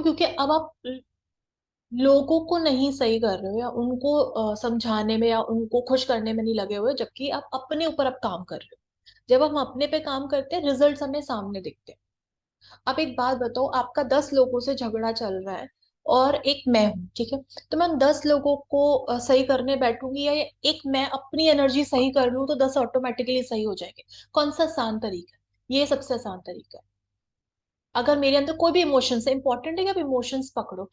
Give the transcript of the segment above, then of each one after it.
क्यों? क्योंकि अब आप लोगों को नहीं सही कर रहे हो, या उनको समझाने में या उनको खुश करने में नहीं लगे हुए, जबकि आप अपने ऊपर अब काम कर रहे हो। जब हम अपने पे काम करते हैं, रिजल्ट हमें सामने दिखते हैं। अब एक बात बताओ, आपका 10 लोगों से झगड़ा चल रहा है और एक मैं हूं, ठीक है? तो मैं उन 10 लोगों को सही करने बैठूंगी, या एक मैं अपनी एनर्जी सही कर लूं तो 10 ऑटोमेटिकली सही हो जाएंगे? कौन सा आसान तरीका है? ये सबसे आसान तरीका है। अगर मेरे अंदर कोई भी इमोशंस है, इंपॉर्टेंट है कि आप इमोशंस पकड़ो।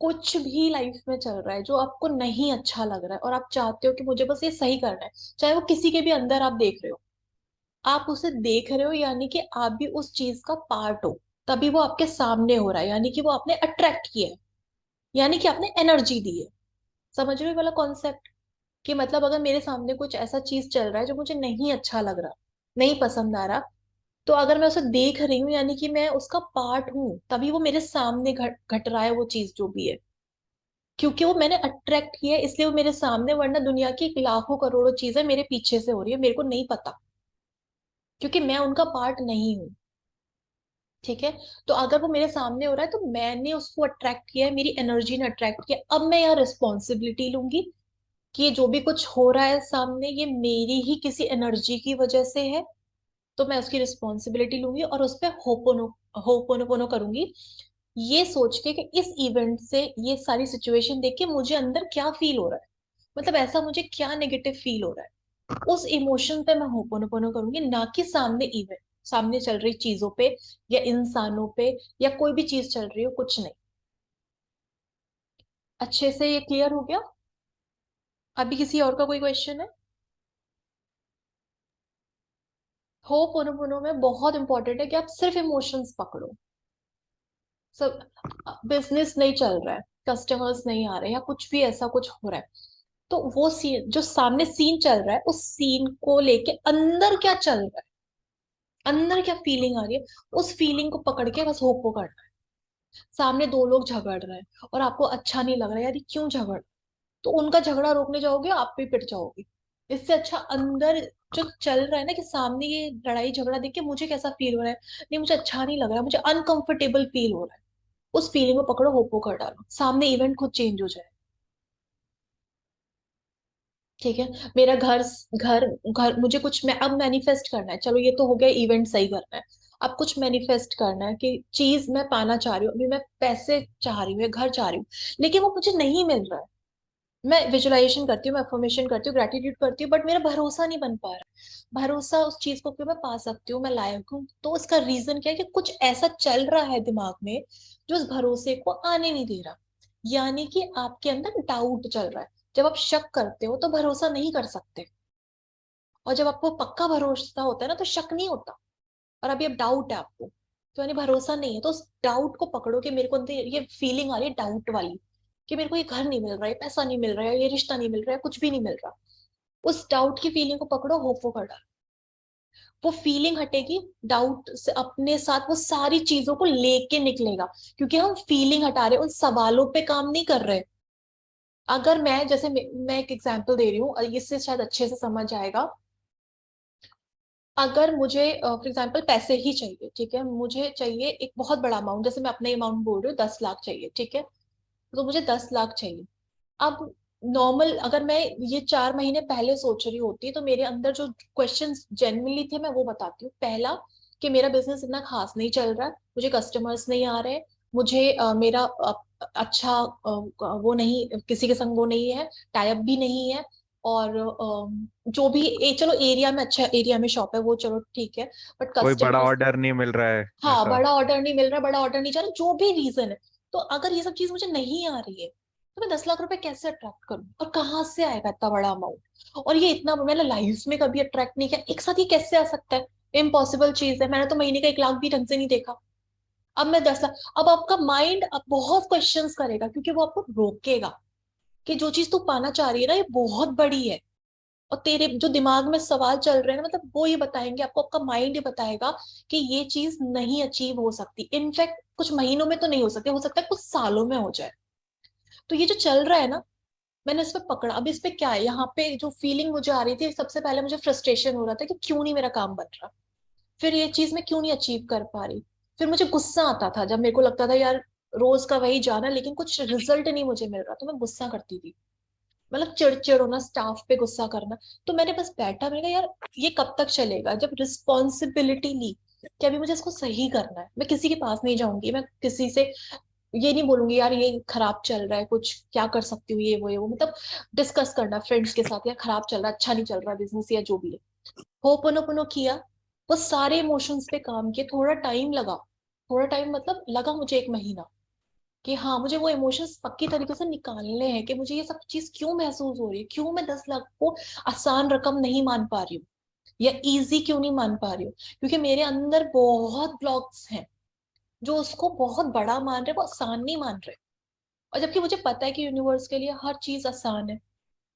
कुछ भी लाइफ में चल रहा है जो आपको नहीं अच्छा लग रहा है और आप चाहते हो कि मुझे बस ये सही करना है, चाहे वो किसी के भी अंदर आप देख रहे हो, आप उसे देख रहे हो, यानी कि आप भी उस चीज का पार्ट हो। तभी वो आपके सामने हो रहा है, यानी कि वो आपने अट्रैक्ट किया है, यानी कि आपने एनर्जी दी है। समझ रहे हो ये वाला कॉन्सेप्ट? कि मतलब अगर मेरे सामने कुछ ऐसा चीज चल रहा है जो मुझे नहीं अच्छा लग रहा, नहीं पसंद आ रहा, तो अगर मैं उसे देख रही हूँ, यानी कि मैं उसका पार्ट हूँ, तभी वो मेरे सामने घट घट रहा है वो चीज जो भी है। क्योंकि वो मैंने अट्रैक्ट किया है, इसलिए वो मेरे सामने, वरना दुनिया की लाखों करोड़ों चीजें मेरे पीछे से हो रही है, मेरे को नहीं पता, क्योंकि मैं उनका पार्ट नहीं हूँ। ठीक है? तो अगर वो मेरे सामने हो रहा है, तो मैंने उसको अट्रैक्ट किया है, मेरी एनर्जी ने अट्रैक्ट किया। अब मैं यहाँ रिस्पॉन्सिबिलिटी लूंगी कि ये जो भी कुछ हो रहा है सामने, ये मेरी ही किसी एनर्जी की वजह से है। तो मैं उसकी रिस्पॉन्सिबिलिटी लूंगी और उस पर होपोनोपोनो करूंगी, ये सोच के कि इस इवेंट से, ये सारी सिचुएशन देख के मुझे अंदर क्या फील हो रहा है, मतलब ऐसा मुझे क्या नेगेटिव फील हो रहा है, उस इमोशन पे मैं होपोनोपोनो करूंगी, ना कि सामने इवेंट, सामने चल रही चीजों पे या इंसानों पे, या कोई भी चीज चल रही हो, कुछ नहीं। अच्छे से ये क्लियर हो गया? अभी किसी और का कोई क्वेश्चन है? होपोनोपोनो में बहुत इंपॉर्टेंट है कि आप सिर्फ इमोशंस पकड़ो। सब, बिजनेस नहीं चल रहा है, कस्टमर्स नहीं आ रहे, या कुछ भी ऐसा कुछ हो रहा है, तो वो सीन, जो सामने सीन चल रहा है, उस सीन को लेके अंदर क्या चल रहा है, अंदर क्या फीलिंग आ रही है, उस फीलिंग को पकड़ के बस होप करना है। सामने दो लोग झगड़ रहे हैं और आपको अच्छा नहीं लग रहा है, यार ये क्यों झगड़, तो उनका झगड़ा रोकने जाओगे, आप भी पिट जाओगे। इससे अच्छा अंदर जो चल रहा है ना, कि सामने ये लड़ाई झगड़ा देख के मुझे कैसा फील हो रहा है, नहीं मुझे अच्छा नहीं लग रहा है, मुझे अनकंफर्टेबल फील हो रहा है, उस फीलिंग को पकड़ो, होपो कर डालो, सामने इवेंट खुद चेंज हो जाए। ठीक है? मेरा घर घर घर मुझे कुछ, मैं अब मैनिफेस्ट करना है, चलो ये तो हो गया, इवेंट सही करना है। अब कुछ मैनिफेस्ट करना है कि चीज मैं पाना चाह रही हूँ, अभी मैं पैसे चाह रही हूँ या घर चाह रही हूँ, लेकिन वो मुझे नहीं मिल रहा है। मैं विजुअलाइजेशन करती हूँ, मैं अफर्मेशन करती हूँ, ग्रेटिट्यूड करती हूँ, बट मेरा भरोसा नहीं बन पा रहा। भरोसा उस चीज को कि मैं पा सकती हूँ, मैं लायक हूँ, तो उसका रीजन क्या है? कि कुछ ऐसा चल रहा है दिमाग में जो उस भरोसे को आने नहीं दे रहा, यानी कि आपके अंदर डाउट चल रहा है। जब आप शक करते हो तो भरोसा नहीं कर सकते, और जब आपको पक्का भरोसा होता है ना, तो शक नहीं होता। और अभी अब डाउट है आपको, तो यानी भरोसा नहीं है, तो उस डाउट को पकड़ो, कि मेरे को अंदर ये फीलिंग आ रही है डाउट वाली, कि मेरे को ये घर नहीं मिल रहा है, पैसा नहीं मिल रहा है, ये रिश्ता नहीं मिल रहा है, कुछ भी नहीं मिल रहा। उस डाउट की फीलिंग को पकड़ो, होपो कर डालो, वो फीलिंग हटेगी। डाउट से अपने साथ वो सारी चीजों को लेके निकलेगा, क्योंकि हम फीलिंग हटा रहे हैं, उन सवालों पे काम नहीं कर रहे। अगर मैं, जैसे मैं एक एग्जांपल दे रही हूँ और इससे शायद अच्छे से समझ आएगा। अगर मुझे फॉर एग्जाम्पल पैसे ही चाहिए, ठीक है, मुझे चाहिए एक बहुत बड़ा अमाउंट, जैसे मैं अपना अमाउंट बोल रही हूँ, 10 लाख चाहिए, ठीक है? तो मुझे 10 लाख चाहिए। अब नॉर्मल अगर मैं ये 4 महीने पहले सोच रही होती, तो मेरे अंदर जो क्वेश्चंस जेन्युइनली थे, मैं वो बताती हूँ। पहला, कि मेरा बिजनेस इतना खास नहीं चल रहा, मुझे कस्टमर्स नहीं आ रहे, मुझे मेरा अच्छा वो नहीं, किसी के संग वो नहीं है, टाइप भी नहीं है, और जो भी चलो एरिया में, अच्छा एरिया में शॉप है वो, चलो ठीक है, बट कोई बड़ा कस्टमर्स, ऑर्डर नहीं मिल रहा है हाँ ऐसा। बड़ा ऑर्डर नहीं मिल रहा, बड़ा ऑर्डर नहीं जा रहा, जो भी रीजन है, तो अगर ये सब चीज मुझे नहीं आ रही है, तो मैं 10 लाख रुपए कैसे अट्रैक्ट करूं, और कहाँ से आएगा इतना बड़ा अमाउंट? और ये इतना मैंने लाइफ में कभी अट्रैक्ट नहीं किया, एक साथ ये कैसे आ सकता है? इम्पॉसिबल चीज है, मैंने तो महीने का 1 लाख भी ढंग से नहीं देखा। अब मैं 10 लाख, अब आपका माइंड अब बहुत क्वेश्चंस करेगा, क्योंकि वो आपको रोकेगा कि जो चीज तू पाना चाह रही है ना, ये बहुत बड़ी है। और तेरे जो दिमाग में सवाल चल रहे हैं ना, मतलब वो ये बताएंगे आपको, आपका माइंड ये बताएगा कि ये चीज नहीं अचीव हो सकती, इनफैक्ट कुछ महीनों में तो नहीं हो सकता है कुछ सालों में हो जाए। तो ये जो चल रहा है ना, मैंने इस पे पकड़ा। अब इस पे क्या है, यहाँ पे जो फीलिंग मुझे आ रही थी, सबसे पहले मुझे फ्रस्ट्रेशन हो रहा था कि क्यों नहीं मेरा काम बन रहा, फिर ये चीज मैं क्यों नहीं अचीव कर पा रही, फिर मुझे गुस्सा आता था जब मेरे को लगता था यार रोज का वही जाना, लेकिन कुछ रिजल्ट नहीं मुझे मिल रहा, तो मैं गुस्सा करती थी। मतलब चिड़चिड़ होना, स्टाफ पे गुस्सा करना। तो मैंने बस बैठा, मैंने कहा यार ये कब तक चलेगा, जब रिस्पॉन्सिबिलिटी ली कि अभी मुझे इसको सही करना है, मैं किसी के पास नहीं जाऊंगी, मैं किसी से ये नहीं बोलूंगी यार ये खराब चल रहा है, कुछ क्या कर सकती हूँ, ये वो मतलब डिस्कस करना फ्रेंड्स के साथ, यार खराब चल रहा है, अच्छा नहीं चल रहा बिजनेस या जो भी है। होपनो किया, वो सारे इमोशंस पे काम किए, थोड़ा टाइम लगा, थोड़ा टाइम मतलब लगा मुझे 1 महीना, कि हाँ मुझे वो इमोशंस पक्की तरीके से निकालने हैं, कि मुझे ये सब चीज क्यों महसूस हो रही है, क्यों मैं 10 लाख को आसान रकम नहीं मान पा रही हूँ, या इजी क्यों नहीं मान पा रही हूँ। क्योंकि मेरे अंदर बहुत ब्लॉक्स हैं, जो उसको बहुत बड़ा मान रहे, वो आसान नहीं मान रहे। और जबकि मुझे पता है कि यूनिवर्स के लिए हर चीज आसान है,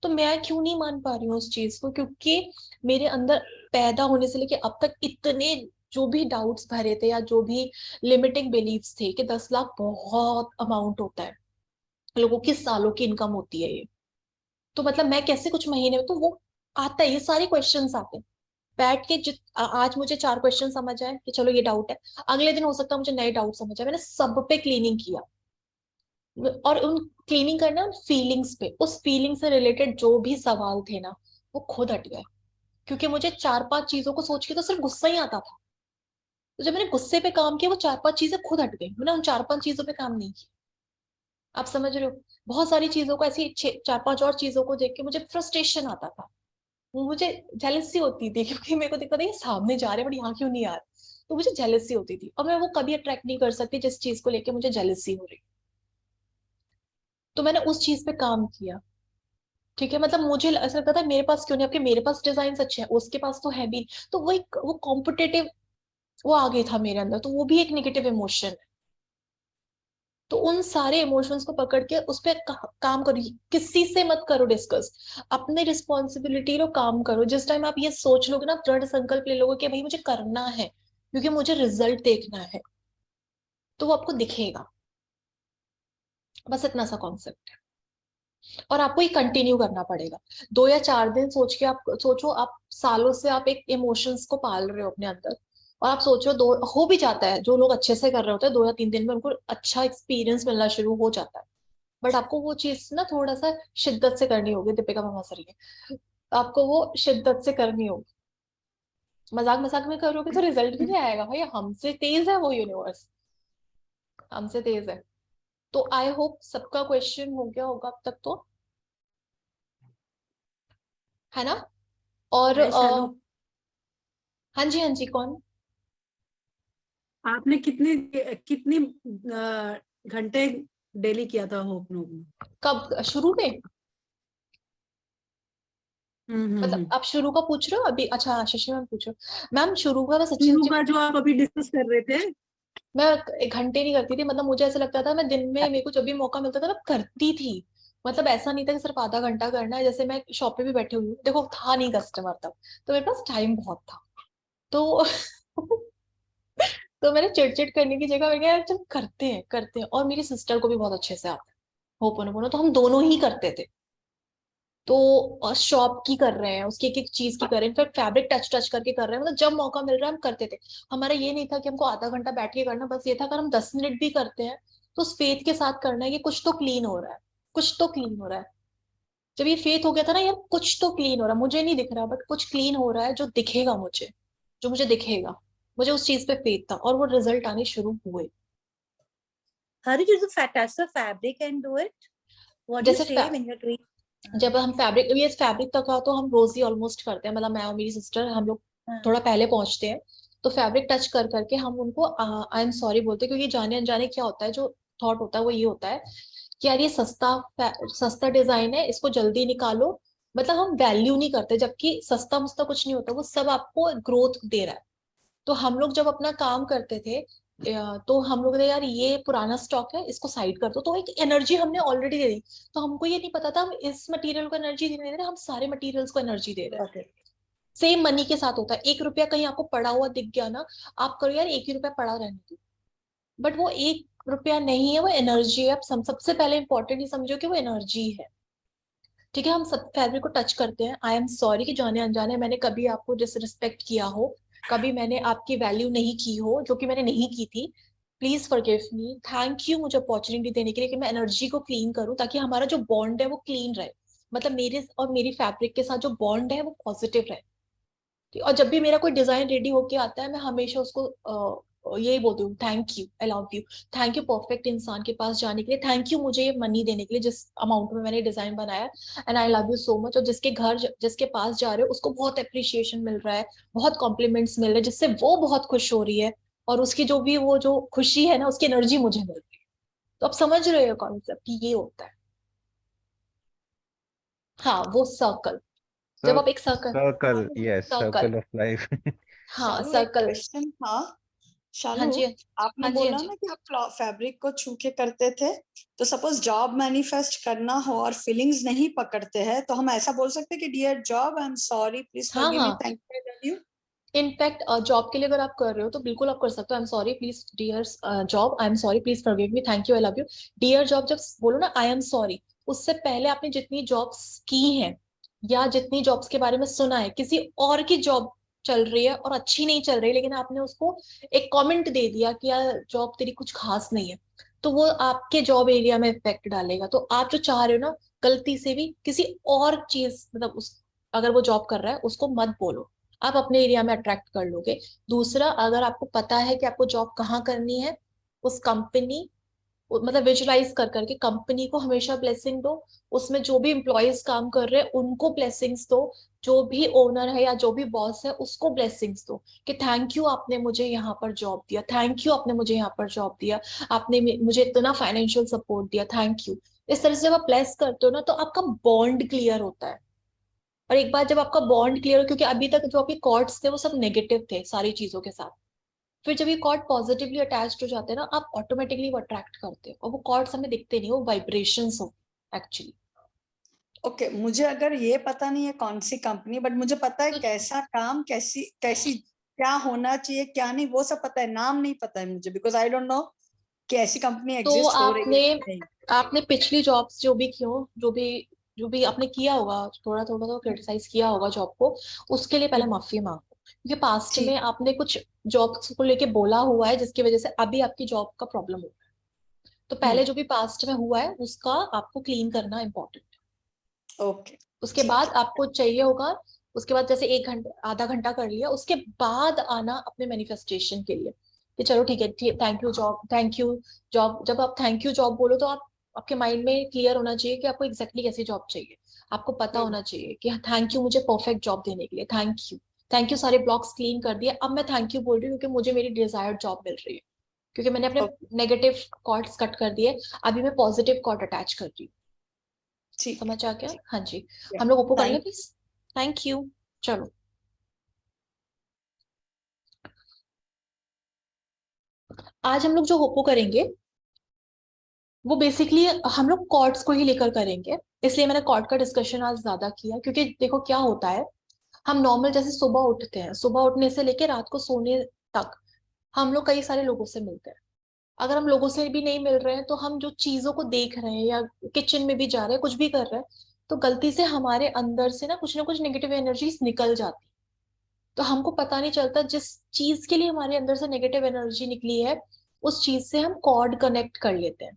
तो मैं क्यों नहीं मान पा रही हूँ उस चीज को? क्योंकि मेरे अंदर पैदा होने से लेके अब तक इतने जो भी डाउट्स भरे थे, या जो भी लिमिटिंग बिलीव्स थे कि 10 लाख बहुत अमाउंट होता है, लोगों की सालों की इनकम होती है ये, तो मतलब मैं कैसे कुछ महीने में, तो वो आता है, ये सारे क्वेश्चंस आते हैं। बैठ के आज मुझे 4 क्वेश्चन समझ आए कि चलो ये डाउट है, अगले दिन हो सकता है मुझे नए डाउट समझ आए, मैंने सब पे क्लीनिंग किया। और उन क्लीनिंग करना उन फीलिंग्स पे, उस फीलिंग से रिलेटेड जो भी सवाल थे ना, वो खुद हट गए। क्योंकि मुझे 4-5 चीजों को सोच के तो सिर्फ गुस्सा ही आता था, तो जब मैंने गुस्से पे काम किया, वो 4-5 चीजें खुद हट गई, मैंने उन 4-5 चीजों पे काम नहीं किया। आप समझ रहे हो? बहुत सारी चीजों को, ऐसी 4-5 और चीजों को देख के मुझे फ्रस्ट्रेशन आता था, वो मुझे जेलसी होती थी, क्योंकि मेरे को दिखता था ये सामने जा रहे बट यहाँ क्यों नहीं आ रहे, तो मुझे जेलसी होती थी, और मैं वो कभी अट्रैक्ट नहीं कर सकती जिस चीज को लेके मुझे जेलसी हो रही। तो मैंने उस चीज पे काम किया। ठीक है, मतलब मुझे ऐसा लगता था मेरे पास क्यों नहीं, आपके मेरे पास डिजाइन अच्छे हैं, उसके पास तो है भी, तो वो एक वो कॉम्पिटेटिव वो आ गया था मेरे अंदर, तो वो भी एक नेगेटिव इमोशन है। तो उन सारे इमोशंस को पकड़ के उस पर काम करो, किसी से मत करो डिस्कस, अपने रिस्पॉन्सिबिलिटी लो, काम करो। जिस टाइम आप ये सोच लोगे ना, दृढ़ संकल्प ले लोगे कि भाई मुझे करना है क्योंकि मुझे रिजल्ट देखना है, तो वो आपको दिखेगा। बस इतना सा कॉन्सेप्ट। और आपको ये कंटिन्यू करना पड़ेगा। 2 या 4 दिन सोच के आप सोचो, आप सालों से आप एक इमोशंस को पाल रहे हो अपने अंदर, और आप सोचो दो हो भी जाता है, जो लोग अच्छे से कर रहे होते हैं 2 या 3 दिन में उनको अच्छा एक्सपीरियंस मिलना शुरू हो जाता है। बट आपको वो चीज ना थोड़ा सा शिद्दत से करनी होगी, दीपिका मामा सर है, आपको वो शिद्दत से करनी होगी। मजाक मजाक में करोगे तो रिजल्ट भी नहीं आएगा भाई, हमसे तेज है वो यूनिवर्स, हमसे तेज है। तो आई होप सबका क्वेश्चन हो गया होगा अब तक तो, है ना? और हाय शालू, हाँ जी, हाँ जी, कौन? आपने कितने कितनी घंटे डेली किया था होप नोब? कब शुरू में? मतलब हम्म। आप शुरू का पूछ रहे हो अभी? अच्छा शशि मैम पूछ रहे हो। मैम शुरू का मैं सच्ची शुरू सच्ची, का जो आप अभी डिस्कस कर रहे थे। मैं 1 घंटे नहीं करती थी, मतलब मुझे ऐसा लगता था मैं दिन में मेरे को जब भी मौका मिलता था मैं करती थी। मतलब ऐसा नहीं था कि सिर्फ आधा घंटा करना है, जैसे मैं शॉप पे भी बैठी हुई हूँ, देखो था नहीं कस्टमर तब, तो मेरे पास टाइम बहुत था। तो तो मैंने चिड़चिड़ करने की जगह मैंने कहा यार चल करते हैं, और मेरी सिस्टर को भी बहुत अच्छे से आता है होपनो, तो हम दोनों ही करते थे। तो शॉप की कर रहे हैं, उसकी एक एक चीज की कर रहे हैं, इनफैक्ट फैब्रिक टच टच करके कर रहे हैं, मतलब जब मौका मिल रहा है हम करते थे। हमारा ये नहीं था कि हमको आधा घंटा बैठ के करना, बस ये था अगर हम 10 मिनट भी करते हैं तो उस फेथ के साथ करना है कि कुछ तो क्लीन हो रहा है, कुछ तो क्लीन हो रहा है। जब ये फेथ हो गया था ना यार, कुछ तो क्लीन हो रहा है, मुझे नहीं दिख रहा बट कुछ क्लीन हो रहा है जो दिखेगा मुझे, जो मुझे दिखेगा, मुझे उस चीज पे फेथ था, और वो रिजल्ट आने शुरू हुए। How did you do touch the fabric and do it? What do you जैसे say when you're doing? जब हम फैब्रिक, ये फैब्रिक तक का तो हम रोज ही ऑलमोस्ट करते हैं, मतलब मैं और मेरी सिस्टर हम लोग हाँ, थोड़ा पहले पहुंचते हैं। तो फैब्रिक टच कर करके हम उनको आई एम सॉरी बोलते हैं, क्योंकि जाने अनजाने क्या होता है, जो थॉट होता है वो ये होता है कि यार ये सस्ता डिजाइन है, इसको जल्दी निकालो। मतलब हम वैल्यू नहीं करते, जबकि सस्ता मुस्ता कुछ नहीं होता, वो सब आपको ग्रोथ दे रहा है। तो हम लोग जब अपना काम करते थे, तो हम लोग ने यार ये पुराना स्टॉक है, इसको साइड कर दो, तो एक एनर्जी हमने ऑलरेडी दे दी। तो हमको ये नहीं पता था हम इस मटेरियल को एनर्जी नहीं दे रहे, हम सारे मटेरियल्स को एनर्जी दे रहे हैं। got it. सेम मनी के साथ होता है, 1 रुपया कहीं आपको पड़ा हुआ दिख गया ना, आप करो यार 1 ही रुपया पड़ा रहने दो, बट वो 1 रुपया नहीं है, वो एनर्जी है। आप सबसे पहले इंपॉर्टेंट ही समझो कि वो एनर्जी है। ठीक है, हम सब फैब्रिक को टच करते हैं। आई एम सॉरी कि जाने अनजाने मैंने कभी आपको डिसरिस्पेक्ट किया हो, कभी मैंने आपकी वैल्यू नहीं की हो, जो कि मैंने नहीं की थी। Please forgive me, thank you मुझे अपॉर्चुनिटी देने के लिए कि मैं एनर्जी को क्लीन करूं, ताकि हमारा जो बॉन्ड है वो क्लीन रहे, मतलब मेरे और मेरी फैब्रिक के साथ जो बॉन्ड है वो पॉजिटिव रहे। और जब भी मेरा कोई डिजाइन रेडी होके आता है, मैं हमेशा उसको यही बोलती हूँ, thank you, I love you, thank you perfect इंसान के पास जाने के लिए, थैंक यू मुझे ये मनी देने के लिए जिस अमाउंट में मैंने डिजाइन बनाया, and I love you so much. और जिसके घर जिसके पास जा रहे हो उसको बहुत अप्रिशिएशन मिल रहा है, बहुत कॉम्प्लीमेंट्स मिल रहे हैं, जिससे वो बहुत खुश हो रही है, और उसकी जो भी वो जो खुशी है ना, उसकी एनर्जी मुझे मिल रही है। तो आप समझ रहे हो कॉन्सेप्ट कि ये होता है। हाँ, वो सर्कल, जब आप एक circle, circle, Shalu yes, circle, circle of life. हाँ शालू एक सर्कल। क्वेश्चन था। हाँ शालू, जी, आपने हाँ जी, हाँ बोला जी। ना कि आप फैब्रिक को छू के करते थे, तो सपोज जॉब मैनिफेस्ट करना हो और फीलिंग्स नहीं पकड़ते हैं, तो हम ऐसा बोल सकते हैं कि dear job, I am sorry, please हाँ फॉरगिव मी, हाँ, thank you, I love you. In fact job के लिए अगर आप कर रहे हो तो बिल्कुल आप कर सकते हो, I am sorry please dear job, I am sorry please forgive me, thank you, I love you. Dear job जब बोलो ना आई एम सॉरी, उससे पहले आपने जितनी जॉब्स की हैं या जितनी जॉब्स के बारे में सुना है, किसी और की जॉब चल रही है और अच्छी नहीं चल रही, लेकिन आपने उसको एक कमेंट दे दिया कि यार जॉब तेरी कुछ खास नहीं है, तो वो आपके जॉब एरिया में इफेक्ट डालेगा। तो आप जो चाह रहे हो ना, गलती से भी किसी और चीज, मतलब उस, अगर वो जॉब कर रहा है उसको मत बोलो, आप अपने एरिया में अट्रैक्ट कर लोगे। दूसरा, अगर आपको पता है कि आपको जॉब कहाँ करनी है, उस कंपनी, मतलब विजुलाइज कर करके कंपनी को हमेशा ब्लेसिंग दो, उसमें जो भी एम्प्लॉयज काम कर रहे हैं उनको ब्लेसिंग्स दो, जो भी ओनर है या जो भी बॉस है उसको ब्लेसिंग्स दो, कि थैंक यू आपने मुझे यहाँ पर जॉब दिया, थैंक यू आपने मुझे यहाँ पर जॉब दिया, आपने मुझे इतना फाइनेंशियल सपोर्ट दिया, थैंक यू। इस तरह से जब आप ब्लेस करते हो ना, तो आपका बॉन्ड क्लियर होता है। और एक बार जब आपका बॉन्ड क्लियर हो, क्योंकि अभी तक जो आपके कॉर्ड्स थे वो सब नेगेटिव थे सारी चीजों के साथ, फिर जब ये कॉर्ड पॉजिटिवली अटैच्ड हो जाते हैं ना, आप ऑटोमेटिकली वो अट्रैक्ट करते हो, और वो कॉर्ड्स हमें दिखते नहीं, वो वाइब्रेशंस हो एक्चुअली। ओके, मुझे अगर ये पता नहीं है कौन सी कंपनी, बट मुझे पता है तो कैसा काम, कैसी कैसी क्या होना चाहिए क्या नहीं, वो सब पता है, नाम नहीं पता है मुझे, बिकॉज आई डोंट नो कि ऐसी कंपनी तो एग्जिस्ट हो रही है आपने कि नहीं। आपने पिछली जॉब्स जो भी की हो, जो भी आपने किया होगा, थोड़ा थोड़ा तो हम्म, क्रिटिसाइज किया होगा जॉब को, उसके लिए पहले हम्म, माफी मांगो, क्योंकि पास्ट में ठीक। आपने कुछ जॉब्स को लेके बोला हुआ है जिसकी वजह से अभी आपकी जॉब का प्रॉब्लम हो रहा है। तो पहले हम्म, जो भी पास्ट में हुआ है उसका आपको क्लीन करना इंपॉर्टेंट। ओके, उसके ठीक बाद है। आपको चाहिए होगा, उसके बाद जैसे एक घंटा आधा घंटा कर लिया, उसके बाद आना अपने मैनिफेस्टेशन के लिए, कि चलो ठीक है, thank you job, thank you job. जब आप थैंक यू जॉब बोलो तो आप, आपके माइंड में क्लियर होना चाहिए कि आपको एग्जैक्टली कैसी जॉब चाहिए। आपको पता हम्म, होना चाहिए कि थैंक यू मुझे परफेक्ट जॉब देने के लिए, थैंक यू, थैंक यू सारे ब्लॉक्स क्लीन कर दिए, अब मैं थैंक यू बोल रही हूँ क्योंकि मुझे मेरी डिजायर्ड जॉब मिल रही है, क्योंकि मैंने अपने ओके, नेगेटिव कॉर्ड्स कट कर दिए, अभी मैं पॉजिटिव कॉर्ड अटैच कर रही हूँ। ठीक है, समझ आ गया? ठीक हाँ जी। है, हम लोग ओप्पो कर लें थैंक। प्लीज। Thank you. चलो, आज हम लोग जो ओप्पो करेंगे वो बेसिकली हम लोग कॉर्ड्स को ही लेकर करेंगे, इसलिए मैंने कॉर्ड का डिस्कशन आज ज्यादा किया, क्योंकि देखो क्या होता है, हम नॉर्मल जैसे सुबह उठते हैं, सुबह उठने से लेकर रात को सोने तक हम लोग कई सारे लोगों से मिलते हैं। अगर हम लोगों से भी नहीं मिल रहे हैं, तो हम जो चीजों को देख रहे हैं या किचन में भी जा रहे हैं, कुछ भी कर रहे हैं, तो गलती से हमारे अंदर से ना कुछ नेगेटिव एनर्जीज निकल जाती, तो हमको पता नहीं चलता, जिस चीज के लिए हमारे अंदर से नेगेटिव एनर्जी निकली है उस चीज से हम कॉर्ड कनेक्ट कर लेते हैं।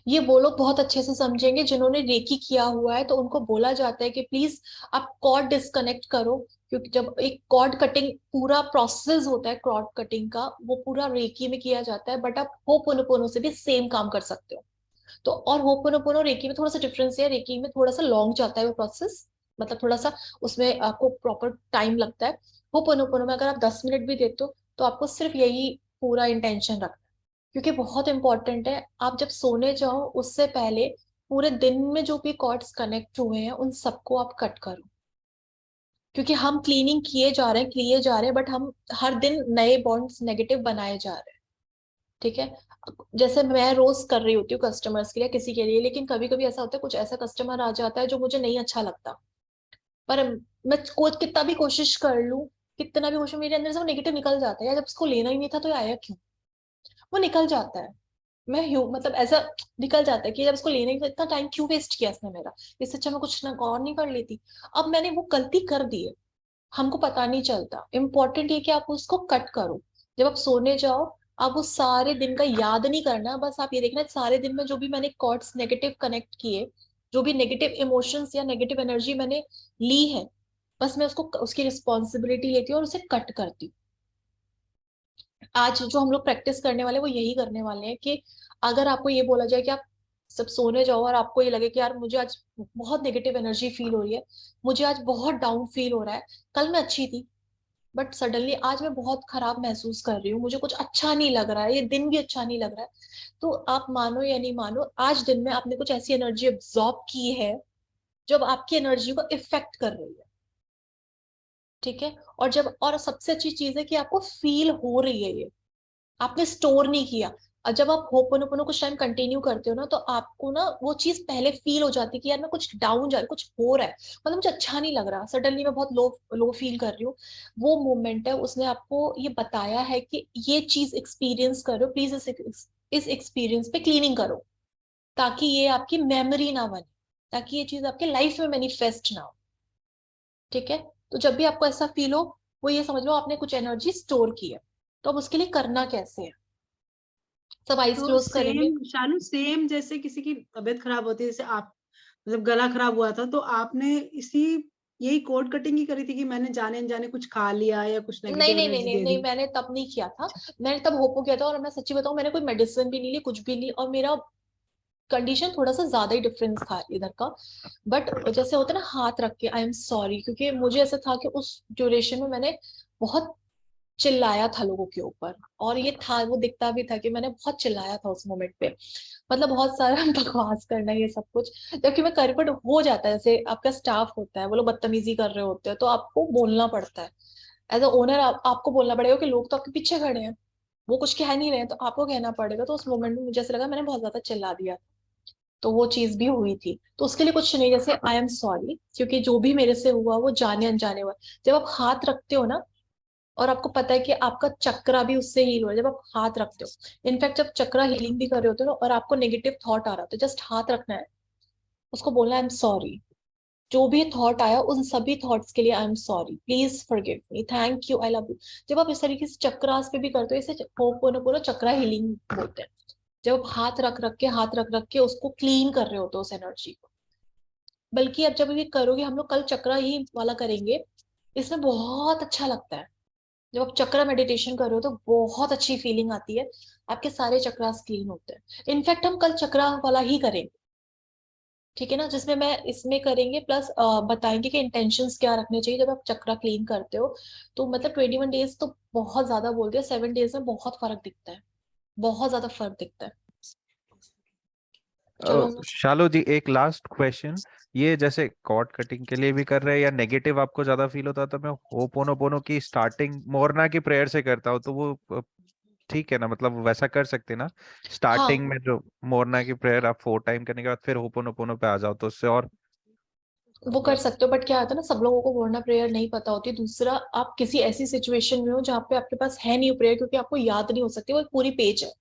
ये वो लोग बहुत अच्छे से समझेंगे जिन्होंने रेकी किया हुआ है, तो उनको बोला जाता है कि प्लीज आप कॉर्ड डिस्कनेक्ट करो, क्योंकि जब एक कॉर्ड कटिंग पूरा प्रोसेस होता है कॉर्ड कटिंग का, वो पूरा रेकी में किया जाता है, बट आप होपोनोपोनो से भी सेम काम कर सकते हो। तो और होपोनोपोनो रेकी में थोड़ा सा डिफरेंस है, रेकी में थोड़ा सा लॉन्ग जाता है वो प्रोसेस, मतलब थोड़ा सा उसमें आपको प्रॉपर टाइम लगता है। होपोनोपोनो में अगर आप 10 मिनट भी देते हो तो आपको सिर्फ यही पूरा इंटेंशन रखना है, क्योंकि बहुत इंपॉर्टेंट है, आप जब सोने जाओ उससे पहले पूरे दिन में जो भी कॉर्ड्स कनेक्ट हुए हैं उन सबको आप कट करो, क्योंकि हम क्लीनिंग किए जा रहे हैं, बट हम हर दिन नए बॉन्ड्स नेगेटिव बनाए जा रहे हैं। ठीक है, जैसे मैं रोज कर रही होती हूँ कस्टमर्स के लिए, किसी के लिए, लेकिन कभी कभी ऐसा होता है, कुछ ऐसा कस्टमर आ जाता है जो मुझे नहीं अच्छा लगता, पर मैं कितना भी कोशिश कर लूं, कितना भी कोशिश, मेरे अंदर से वो नेगेटिव निकल जाता है, यार जब उसको लेना ही नहीं था तो ये आया क्यों, वो निकल जाता है। मैं मतलब ऐसा निकल जाता है कि जब उसको लेने ही था, इतना टाइम क्यों वेस्ट किया इसने मेरा, इससे अच्छा मैं कुछ ना और नहीं कर लेती। अब मैंने वो गलती कर दी है, हमको पता नहीं चलता, इम्पोर्टेंट ये कि आप उसको कट करो। जब आप सोने जाओ आप वो सारे दिन का याद नहीं करना, बस आप ये देखना सारे दिन में जो भी मैंने कॉर्ड्स नेगेटिव कनेक्ट किए, जो भी नेगेटिव इमोशंस या नेगेटिव एनर्जी मैंने ली है, बस मैं उसको उसकी रिस्पॉन्सिबिलिटी लेती हूँ और उसे कट करती हूँ। आज जो हम लोग प्रैक्टिस करने वाले हैं वो यही करने वाले हैं कि अगर आपको ये बोला जाए कि आप सब सोने जाओ और आपको ये लगे कि यार मुझे आज बहुत नेगेटिव एनर्जी फील हो रही है, मुझे आज बहुत डाउन फील हो रहा है, कल मैं अच्छी थी बट सडनली आज मैं बहुत खराब महसूस कर रही हूँ, मुझे कुछ अच्छा नहीं लग रहा है, ये दिन भी अच्छा नहीं लग रहा है, तो आप मानो या नहीं मानो आज दिन में आपने कुछ ऐसी एनर्जी एब्जॉर्ब की है जब आपकी एनर्जी को इफेक्ट कर रही है। ठीक है। और जब, और सबसे अच्छी चीज है कि आपको फील हो रही है ये, आपने स्टोर नहीं किया। और जब आप होपोनोपोनो कुछ टाइम कंटिन्यू करते हो ना, तो आपको ना वो चीज पहले फील हो जाती है कि यार मैं कुछ डाउन जा रही, कुछ हो रहा है, मतलब मुझे अच्छा नहीं लग रहा, सडनली मैं बहुत लो लो फील कर रही हूँ। वो मोमेंट है, उसने आपको ये बताया है कि ये चीज एक्सपीरियंस करो प्लीज, इस एक्सपीरियंस पे क्लीनिंग करो, ताकि ये आपकी मेमोरी ना बने, ताकि ये चीज आपके लाइफ में मैनिफेस्ट ना हो। ठीक है। तो जब भी आपको ऐसा फील हो, वो ये समझ लो आपने कुछ एनर्जी स्टोर की है। तो अब उसके लिए करना कैसे है, सब आइज तो क्लोज करेंगे। सेम शानू, सेम जैसे किसी की तबीयत खराब होती है, जैसे आप मतलब गला खराब हुआ था, तो आपने इसी यही कोड कटिंग ही करी थी कि मैंने जाने अनजाने कुछ खा लिया या कुछ नहीं नेगेटिव नहीं नहीं एनर्जी नहीं दे नहीं, दी? मैंने तब नहीं किया था। मैंने तब होपो किया था, और मैं सच्ची बताऊं मैंने कोई मेडिसिन भी नहीं ली, कुछ भी ली, और मेरा कंडीशन थोड़ा सा ज्यादा ही डिफरेंस था इधर का। बट जैसे होता है ना हाथ रख के आई एम सॉरी, क्योंकि मुझे ऐसा था कि उस ड्यूरेशन में मैंने बहुत चिल्लाया था लोगों के ऊपर, और ये था, वो दिखता भी था कि मैंने बहुत चिल्लाया था उस मोमेंट पे, मतलब बहुत सारा बकवास करना ये सब कुछ। जबकि मैं कर, बट हो जाता है, जैसे आपका स्टाफ होता है वो लोग बदतमीजी कर रहे होते हैं तो आपको बोलना पड़ता है। एज अ ओनर आपको बोलना पड़ेगा कि लोग तो आपके पीछे खड़े हैं, वो कुछ कह नहीं रहे हैं, तो आपको कहना पड़ेगा। तो उस मोमेंट में मुझे ऐसा लगा मैंने बहुत ज्यादा चिल्ला दिया, तो वो चीज भी हुई थी। तो उसके लिए कुछ नहीं, जैसे आई एम सॉरी, क्योंकि जो भी मेरे से हुआ वो जाने अनजाने हुआ। जब आप हाथ रखते हो ना, और आपको पता है कि आपका चक्रा भी उससे हील हो रहा है, जब आप हाथ रखते हो, इनफैक्ट जब चक्रा हीलिंग भी कर रहे होते हो ना, और आपको नेगेटिव थॉट आ रहा है, तो जस्ट हाथ रखना है, उसको बोलना आई एम सॉरी, जो भी थॉट आया उन सभी थॉट्स के लिए आई am sorry, please forgive me, thank you, I love you. जब आप इस तरीके से चक्रास पे भी करते हो, इसे होपोनोपोनो चक्रा हीलिंग बोलते हैं। जब आप हाथ रख रख के, हाथ रख रख के उसको क्लीन कर रहे होते हो उस एनर्जी को। बल्कि अब जब ये करोगे, हम लोग कल चक्रा ही वाला करेंगे, इसमें बहुत अच्छा लगता है। जब आप चक्रा मेडिटेशन कर रहे हो तो बहुत अच्छी फीलिंग आती है, आपके सारे चक्रास क्लीन होते हैं। इनफैक्ट हम कल चक्रा वाला ही करेंगे, ठीक है ना, जिसमें मैं इसमें करेंगे प्लस बताएंगे कि इंटेंशंस क्या रखने चाहिए जब आप चक्रा क्लीन करते हो। तो मतलब 21 डेज तो बहुत ज्यादा बोल दिया, 7 डेज में बहुत फर्क दिखता है, बहुत ज्यादा फर्क दिखता है। चलो हम लोग। शालो जी, एक लास्ट क्वेश्चन। ये जैसे कॉर्ड कटिंग के लिए भी कर रहे हैं या नेगेटिव आपको ज्यादा फील होता है, तो मैं होपोनोपोनो की स्टार्टिंग मोरना की प्रेयर से करता हूँ, तो वो ठीक है ना? मतलब वैसा कर सकते हैं ना? स्टार्टिंग हाँ, में जो मोरना की प्रेयर आप 4 टाइम करने के बाद फिर होपोनोपोनो पे आ जाओ, तो उससे और वो कर सकते हो, बट क्या होता है ना, सब लोगों को वरना प्रेयर नहीं पता होती। दूसरा, आप किसी ऐसी सिचुएशन में हो जहाँ पे आपके पास है नहीं प्रेयर, क्योंकि आपको याद नहीं हो सकती, वो एक पूरी पेज है,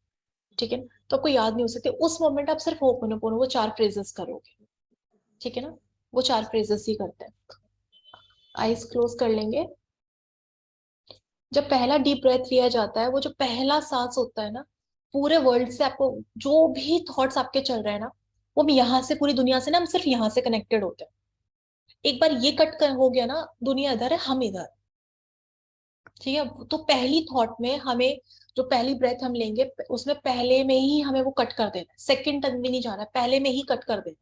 ठीक है, तो आपको याद नहीं हो सकती उस मोमेंट, आप सिर्फ होपोनोपोनो वो 4 फ्रेजेस करोगे, ठीक है ना, वो 4 फ्रेजेस ही करते हैं। आईज क्लोज कर लेंगे। जब पहला डीप ब्रेथ लिया जाता है, वो जो पहला सांस होता है ना, पूरे वर्ल्ड से आपको जो भी थॉट्स आपके चल रहे हैं ना, वो हम यहाँ से, पूरी दुनिया से ना, हम सिर्फ यहाँ से कनेक्टेड होते हैं। एक बार ये कट कर हो गया ना, दुनिया इधर है, हम इधर, ठीक है। तो पहली थॉट में हमें, जो पहली ब्रेथ हम लेंगे उसमें पहले में ही हमें वो कट कर देना है, सेकंड तक भी नहीं जाना है, पहले में ही कट कर देना।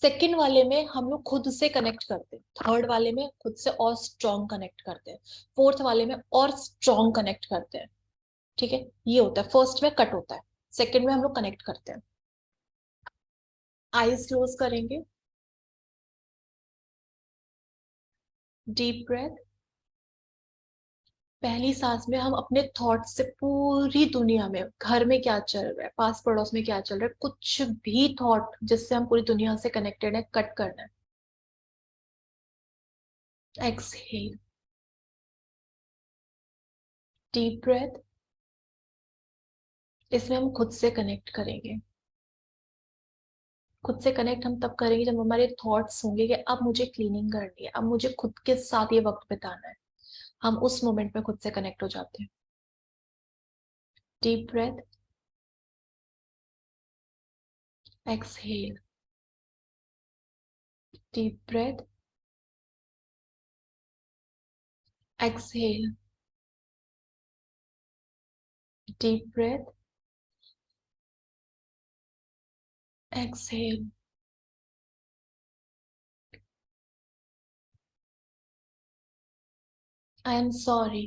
सेकंड वाले में हम लोग खुद से कनेक्ट करते हैं, थर्ड वाले में खुद से और स्ट्रॉन्ग कनेक्ट करते हैं, फोर्थ वाले में और स्ट्रॉन्ग कनेक्ट करते हैं, ठीक है। ये होता है, फर्स्ट में कट होता है, सेकंड में हम लोग कनेक्ट करते हैं। आईज क्लोज करेंगे। Deep breath. पहली सांस में हम अपने थॉट से पूरी दुनिया में, घर में क्या चल रहा है, पास पड़ोस में क्या चल रहा है, कुछ भी थॉट जिससे हम पूरी दुनिया से कनेक्टेड है, कट करना है। एक्सहेल। Deep breath. इसमें हम खुद से कनेक्ट करेंगे। खुद से कनेक्ट हम तब करेंगे जब हमारे थॉट्स होंगे कि अब मुझे क्लीनिंग करनी है, अब मुझे खुद के साथ ये वक्त बिताना है, हम उस मोमेंट में खुद से कनेक्ट हो जाते हैं। Deep breath. Exhale. Deep breath. Exhale. Deep breath. Exhale. I am sorry.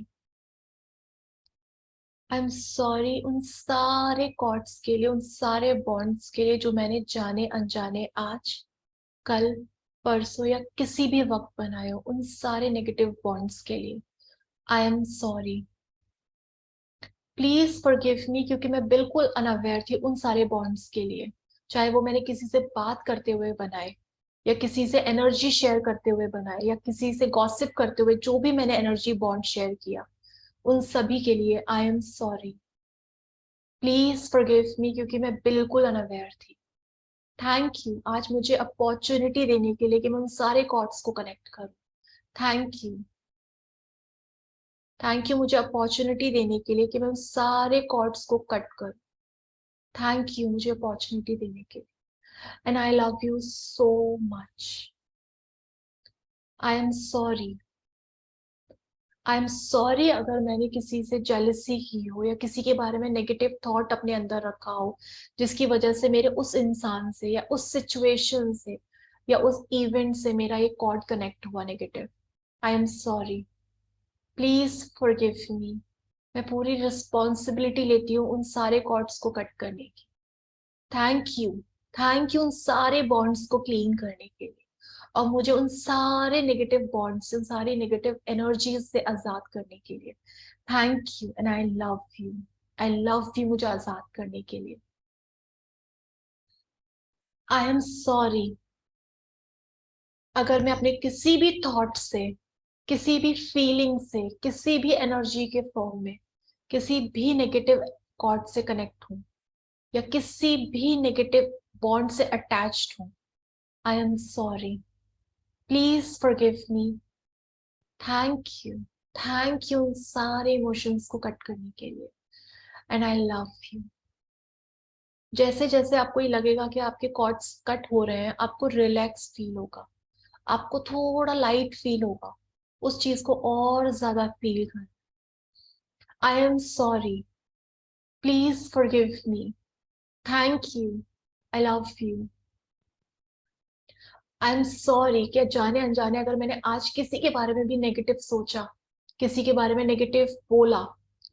I am sorry उन सारे कॉर्ड्स के लिए, उन सारे बॉन्ड्स के लिए जो मैंने जाने अनजाने आज, कल, परसों या किसी भी वक्त बनाए हो, उन सारे नेगेटिव बॉन्ड्स के लिए आई एम सॉरी। प्लीज फॉरगिव मी, क्योंकि मैं बिल्कुल अनअवेयर थी उन सारे बॉन्ड्स के लिए, चाहे वो मैंने किसी से बात करते हुए बनाए, या किसी से एनर्जी शेयर करते हुए बनाए, या किसी से गॉसिप करते हुए, जो भी मैंने एनर्जी बॉन्ड शेयर किया, उन सभी के लिए आई एम सॉरी। प्लीज फॉरगिव मी, क्योंकि मैं बिल्कुल अनअवेयर थी। थैंक यू आज मुझे अपॉर्चुनिटी देने के लिए कि मैं उन सारे कॉर्ड्स को कनेक्ट करूं। Thank you. थैंक यू मुझे अपॉर्चुनिटी देने के लिए कि मैं उन सारे कॉर्ड्स को कट करूं। थैंक यू मुझे अपॉर्चुनिटी देने के लिए। And I love you so much. I am sorry. I am sorry अगर मैंने किसी से जेलसी की हो, या किसी के बारे में नेगेटिव थॉट अपने अंदर रखा हो, जिसकी वजह से मेरे उस इंसान से या उस सिचुएशन से या उस इवेंट से मेरा ये कॉर्ड कनेक्ट हुआ negative. I am sorry. Please forgive मी। मैं पूरी रिस्पॉन्सिबिलिटी लेती हूँ उन सारे कॉर्ड्स को कट करने की। Thank you. थैंक यू उन सारे बॉन्ड्स को क्लीन करने के लिए, और मुझे उन सारे नेगेटिव बॉन्ड्स, उन सारी नेगेटिव एनर्जीज से आजाद करने के लिए। Thank you and I love you. I love you मुझे आजाद करने के लिए। आई एम सॉरी अगर मैं अपने किसी भी थॉट से, किसी भी फीलिंग से, किसी भी एनर्जी के फॉर्म में किसी भी नेगेटिव कॉर्ड से कनेक्ट हूं, या किसी भी नेगेटिव बॉन्ड से अटैच्ड हूं। आई am sorry. Please forgive me. Thank you. Thank you सारे इमोशंस को कट करने के लिए। And I love you. जैसे जैसे आपको ये लगेगा कि आपके कॉर्ड्स कट हो रहे हैं, आपको रिलैक्स फील होगा, आपको थोड़ा लाइट फील होगा। उस चीज को और ज्यादा फील कर। आई am sorry. Please forgive me. Thank you. I love you. I am sorry कि जाने अनजाने अगर मैंने आज किसी के बारे में भी नेगेटिव सोचा, किसी के बारे में नेगेटिव बोला,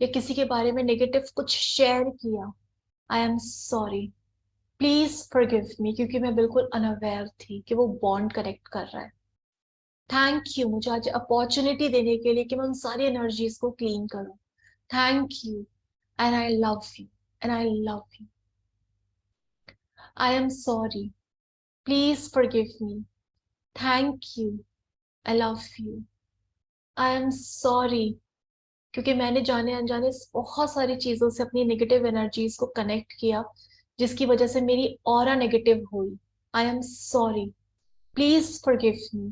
या किसी के बारे में नेगेटिव कुछ शेयर किया। आई एम सॉरी। प्लीज फॉरगिव मी, क्योंकि मैं बिल्कुल अनअवेयर थी कि वो बॉन्ड कनेक्ट कर रहा है। थैंक यू मुझे आज अपॉर्चुनिटी देने के लिए कि मैं उन सारी एनर्जीज को क्लीन करूं। Thank you and I love you. And I love you. I am sorry. Please forgive me. Thank you. I love you. I am sorry क्योंकि मैंने जाने अनजाने बहुत सारी चीजों से अपनी नेगेटिव एनर्जीज को कनेक्ट किया, जिसकी वजह से मेरी ऑरा नेगेटिव हुई। आई am sorry. Please forgive me.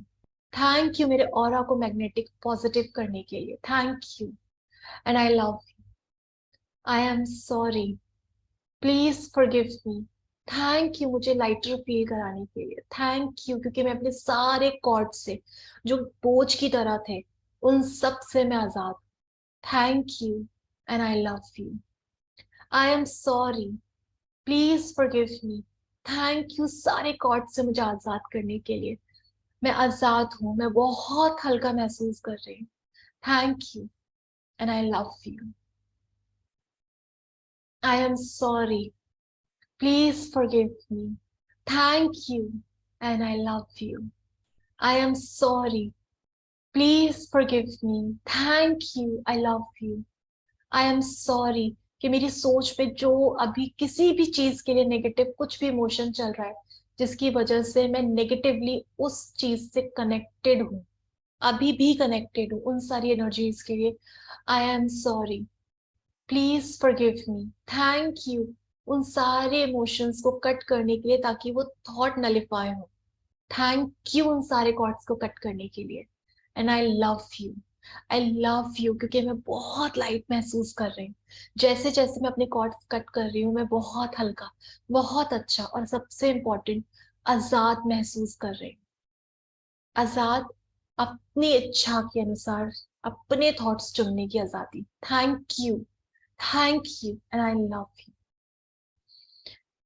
Thank you मेरे ऑरा को मैग्नेटिक पॉजिटिव करने के लिए। Thank you and I love you. I am sorry. Please forgive me. Thank you मुझे लाइटर फील कराने के लिए। थैंक यू क्योंकि मैं अपने सारे कॉर्ड से जो बोझ की तरह थे, उन सब से मैं आजाद। Thank you and I love you. I am sorry. Please forgive me. Thank you सारे कॉर्ड से मुझे आजाद करने के लिए। मैं आजाद हूं, मैं बहुत हल्का महसूस कर रही हूँ। Thank you and I love you. I am sorry. Please forgive me. Thank you and I love you. I am sorry. Please forgive me. Thank you. I love you. I am sorry कि मेरी सोच पे जो अभी किसी भी चीज के लिए नेगेटिव कुछ भी इमोशन चल रहा है, जिसकी वजह से मैं नेगेटिवली उस चीज से कनेक्टेड हूँ, अभी भी कनेक्टेड हूँ उन सारी एनर्जीज के लिए। आई am sorry. Please forgive me. Thank you उन सारे इमोशंस को कट करने के लिए, ताकि वो थॉट नलिफाई हो। थैंक यू उन सारे कॉर्ड्स को कट करने के लिए। And I love you. I love you, क्योंकि मैं बहुत लाइट महसूस कर रही हूँ। जैसे जैसे मैं अपने कॉर्ड्स कट कर रही हूँ मैं बहुत हल्का, बहुत अच्छा और सबसे इम्पोर्टेंट आजाद महसूस कर रही हूँ। आजाद, अपनी इच्छा के अनुसार अपने थॉट्स चुनने की आजादी। Thank you, thank you and I love you.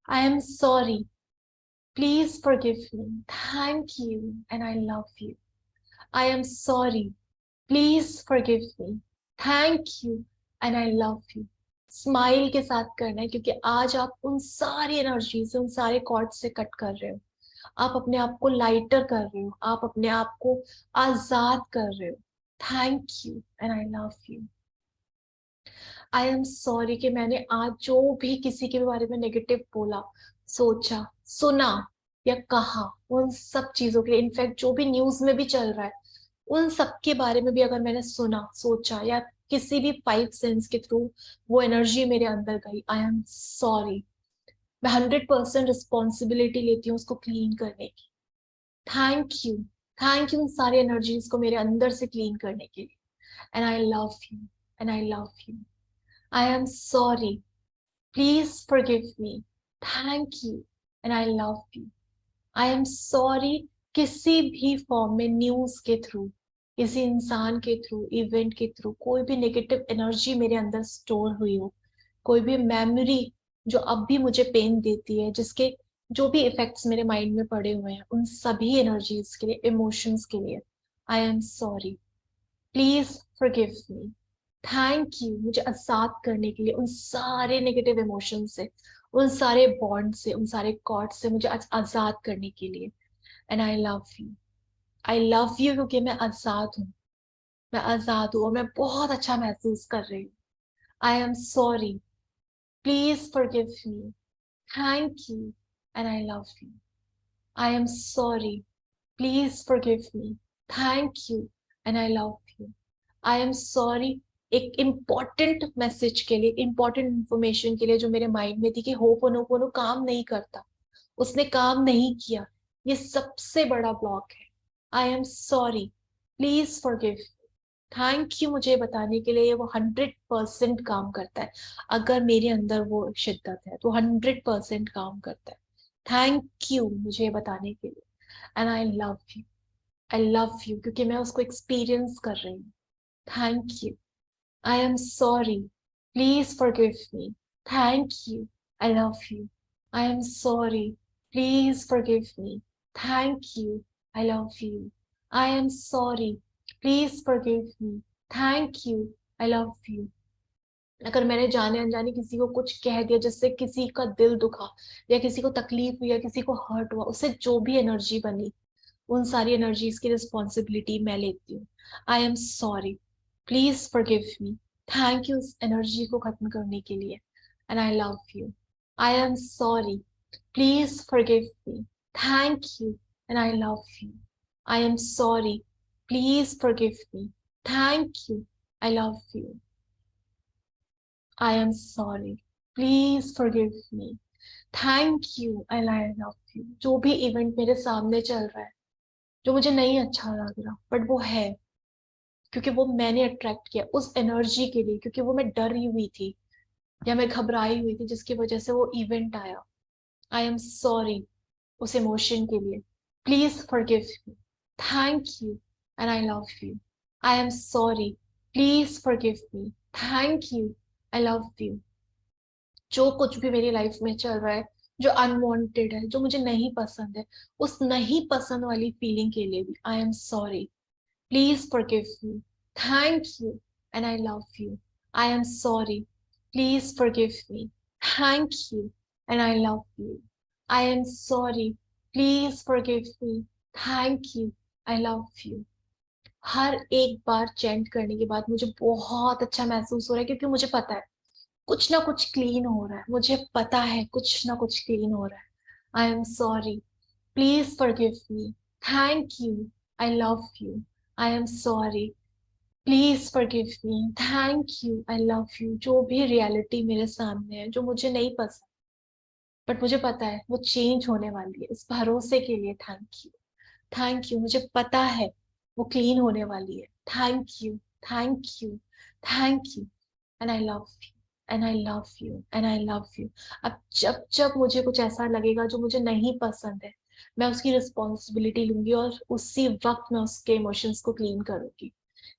I am sorry, please forgive me. Thank you and I love you. I am sorry, please forgive me. Thank you and I love you. Smile के साथ करना है, क्योंकि आज आप उन सारी energy से, उन सारे कॉर्ड से कट कर रहे हो। आप अपने आप को लाइटर कर रहे हो, आप अपने आप को आजाद कर रहे हो। Thank you and I love you. I am sorry कि मैंने आज जो भी किसी के बारे में नेगेटिव बोला, सोचा, सुना या कहा, उन सब चीजों के लिए, इनफैक्ट जो भी न्यूज में भी चल रहा है उन सब के बारे में भी अगर मैंने सुना, सोचा या किसी भी फाइव सेंस के थ्रू वो एनर्जी मेरे अंदर गई, आई एम सॉरी। मैं 100% रिस्पॉन्सिबिलिटी लेती हूँ उसको क्लीन करने की। थैंक यू, थैंक यू उन सारी एनर्जीज को मेरे अंदर से क्लीन करने के लिए। And I love you, and I love you. I am sorry, please forgive me. Thank you and I love you. I am sorry, किसी भी फॉर्म में, न्यूज के थ्रू, किसी इंसान के थ्रू, इवेंट के थ्रू, कोई भी नेगेटिव एनर्जी मेरे अंदर स्टोर हुई हो, कोई भी मेमोरी जो अब भी मुझे पेन देती है, जिसके जो भी इफेक्ट्स मेरे माइंड में पड़े हुए हैं, उन सभी एनर्जीज के लिए, इमोशंस के लिए आई am sorry, please forgive me. Thank you, मुझे आजाद करने के लिए उन सारे नेगेटिव इमोशन से, उन सारे बॉन्ड से, उन सारे कॉर्ड से मुझे आज आजाद करने के लिए। And I love you, I love you, क्योंकि मैं आजाद हूँ। मैं आजाद हूँ और मैं बहुत अच्छा महसूस कर रही हूँ। आई am sorry, please forgive me. Thank you and I love you. I am sorry, please forgive me. Thank you and I love you. I am sorry, एक इम्पॉर्टेंट मैसेज के लिए, इम्पॉर्टेंट इंफॉर्मेशन के लिए जो मेरे माइंड में थी कि होपोनोपोनो काम नहीं करता, उसने काम नहीं किया, ये सबसे बड़ा ब्लॉक है। आई am sorry, please forgive. Thank you मुझे बताने के लिए, वो 100% काम करता है। अगर मेरे अंदर वो शिद्दत है तो 100% काम करता है। थैंक यू मुझे बताने के लिए। And I love you, I love you, क्योंकि मैं उसको एक्सपीरियंस कर रही हूँ। Thank you. I am sorry. Please forgive me. Thank you. I love you. I am sorry. Please forgive me. Thank you. I love you. I am sorry. Please forgive me. Thank you. I love you. अगर मैंने जाने अनजाने किसी को कुछ कह दिया जिससे किसी का दिल दुखा, या किसी को तकलीफ हुई, या किसी को हर्ट हुआ, उससे जो भी एनर्जी बनी, उन सारी एनर्जीज की रिस्पॉन्सिबिलिटी मैं लेती हूँ। आई am sorry, please forgive me. Thank you इस एनर्जी को खत्म करने के लिए। And I love you. I am sorry, please forgive me. Thank you and I love you. I am sorry, please forgive me. Thank you, I love you. I am sorry, please forgive me. Thank you and I love you. जो भी event मेरे सामने चल रहा है, जो मुझे नहीं अच्छा लग रहा, बट वो है, क्योंकि वो मैंने अट्रैक्ट किया उस एनर्जी के लिए, क्योंकि वो मैं डरी हुई थी या मैं घबराई हुई थी जिसकी वजह से वो इवेंट आया। आई एम सॉरी उस इमोशन के लिए। Please forgive me. Thank you and I love you. I am sorry, please forgive me. Thank you, I love you. जो कुछ भी मेरी लाइफ में चल रहा है, जो अनवांटेड है, जो मुझे नहीं पसंद है, उस नहीं पसंद वाली फीलिंग के लिए भी आई am sorry, please forgive me. Thank you and I love you. I am sorry. Please forgive me. Thank you and I love you. I am sorry. Please forgive me. Thank you. I love you. हर एक बार chant करने के बाद मुझे बहुत अच्छा महसूस हो रहा है, क्योंकि मुझे पता है कुछ ना कुछ क्लीन हो रहा है। मुझे पता है कुछ ना कुछ क्लीन हो रहा है। आई am sorry, please forgive me. Thank you, I love you. I am sorry, please forgive me. Thank you, I love you. जो भी रियलिटी मेरे सामने है जो मुझे नहीं पसंद, बट मुझे पता है वो चेंज होने वाली है, इस भरोसे के लिए थैंक यू। थैंक यू, मुझे पता है वो क्लीन होने वाली है। Thank you, thank you, thank you, and I love you, and I love you, and I love you. अब जब जब मुझे कुछ ऐसा लगेगा जो मुझे नहीं पसंद है, मैं उसकी रिस्पॉन्सिबिलिटी लूंगी और उसी वक्त मैं उसके इमोशंस को क्लीन करूंगी।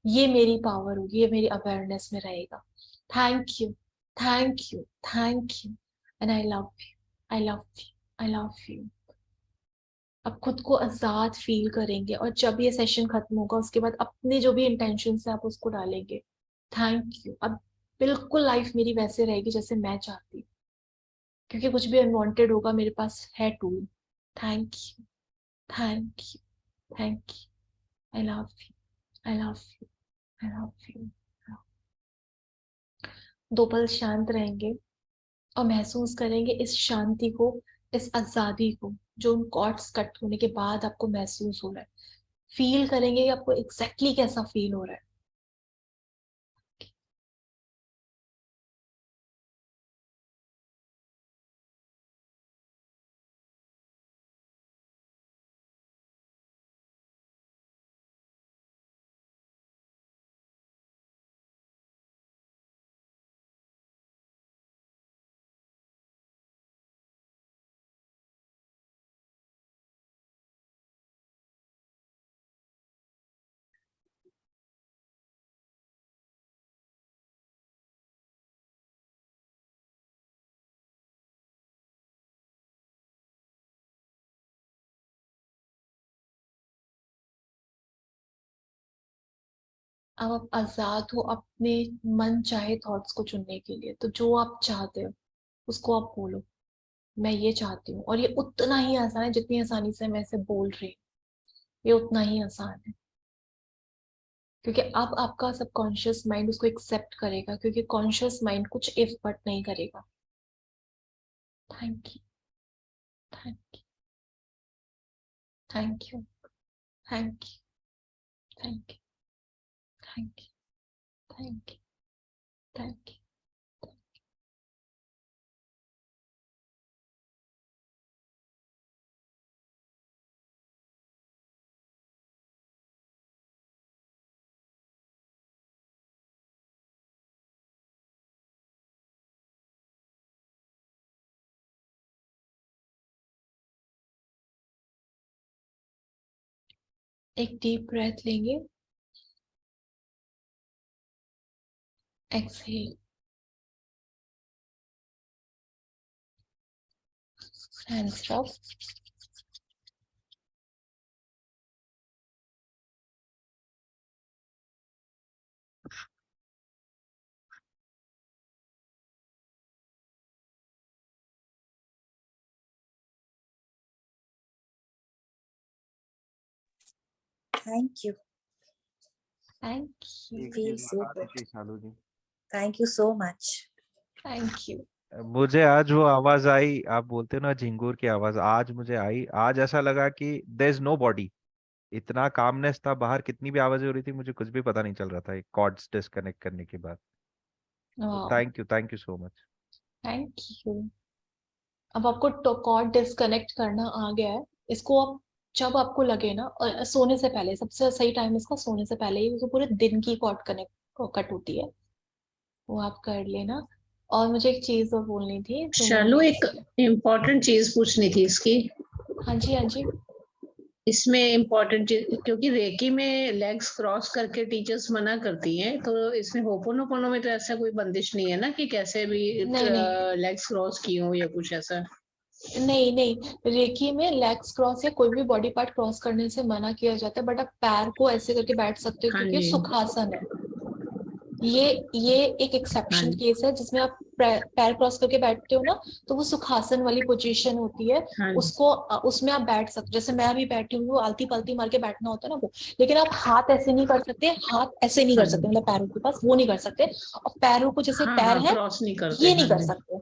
ये मेरी पावर होगी, ये मेरी अवेयरनेस में रहेगा। Thank you, thank you, thank you, and I love you, I love you, I love you. अब खुद को आजाद फील करेंगे और जब ये सेशन खत्म होगा उसके बाद अपने जो भी इंटेंशन है आप उसको डालेंगे। Thank you. अब बिल्कुल लाइफ मेरी वैसे रहेगी जैसे मैं चाहती हूँ, क्योंकि कुछ भी अनवांटेड होगा मेरे पास है tool. Thank you, thank you, thank you, I love you, I love you, I love you. दो पल शांत रहेंगे और महसूस करेंगे इस शांति को, इस आजादी को, जो उन कॉर्ड्स कट होने के बाद आपको महसूस हो रहा है। फील करेंगे कि आपको एग्जैक्टली कैसा फील हो रहा है। अब आप आजाद हो अपने मन चाहे थॉट्स को चुनने के लिए। तो जो आप चाहते हो उसको आप बोलो, मैं ये चाहती हूँ। और ये उतना ही आसान है जितनी आसानी से मैं इसे बोल रही हूँ, ये उतना ही आसान है। क्योंकि अब आपका सबकॉन्शियस माइंड उसको एक्सेप्ट करेगा, क्योंकि कॉन्शियस माइंड कुछ इफ बट नहीं करेगा। Thank you, thank you, thank you, thank you, thank you, thank you, thank you, thank you. एक डीप ब्रेथ लेंगे, exhale, hands up, Thank you. Thank you, एक Feel चीज so बता good. दीजिए शालू जी, Thank you so much. Thank you. मुझे आज वो आवाज आई, आप बोलते हो ना झिंगुर की आवाज, आज मुझे आई। आज ऐसा लगा कि देयर इज नो बॉडी, इतना कामनेस था। बाहर कितनी भी आवाजें हो रही थी मुझे कुछ भी पता नहीं चल रहा था कॉर्ड्स डिस्कनेक्ट करने के बाद। तो thank you so much. Thank you. अब आपको कॉर्ड डिस्कनेक्ट करना आ गया है। इसको आप जब आपको लगे ना, और सोने से पहले सबसे सही टाइम इसका सोने से पहले ही, क्योंकि पूरे दिन की कॉर्ड कनेक्ट कट होती है, वो आप कर लेना। और मुझे एक चीज और बोलनी थी जो मैं शालू, एक इम्पोर्टेंट चीज पूछनी थी इसकी। हाँ जी, हाँ जी। इसमें इम्पोर्टेंट चीज, क्योंकि रेकी में लेग्स क्रॉस करके टीचर्स मना करती हैं, तो इसमें होपोनोपोनो में तो ऐसा कोई बंदिश नहीं है ना कि कैसे भी नहीं नहीं, लेग्स क्रॉस की हो या कुछ ऐसा? नहीं नहीं, रेकी में लेग्स क्रॉस या कोई भी बॉडी पार्ट क्रॉस करने से मना किया जाता है, बट आप पैर को ऐसे करके बैठ सकते हो हाँ क्योंकि ये जी, सुखासन है। ये एक हाँ एक्सेप्शन जी, केस है जिसमें आप पैर क्रॉस करके बैठते हो ना, तो वो सुखासन वाली पोजीशन होती है। हाँ जी, उसको उसमें आप बैठ सकते हो, जैसे मैं अभी बैठी हूँ, वो आलती पलती मार के बैठना होता है ना वो। लेकिन आप हाथ ऐसे नहीं कर सकते, हाथ ऐसे नहीं कर हाँ सकते, जी, मतलब पैरों के पास वो नहीं कर सकते। और पैरों को जैसे हाँ पैर हाँ, है क्रॉस नहीं करते, ये नहीं हाँ कर जी, सकते,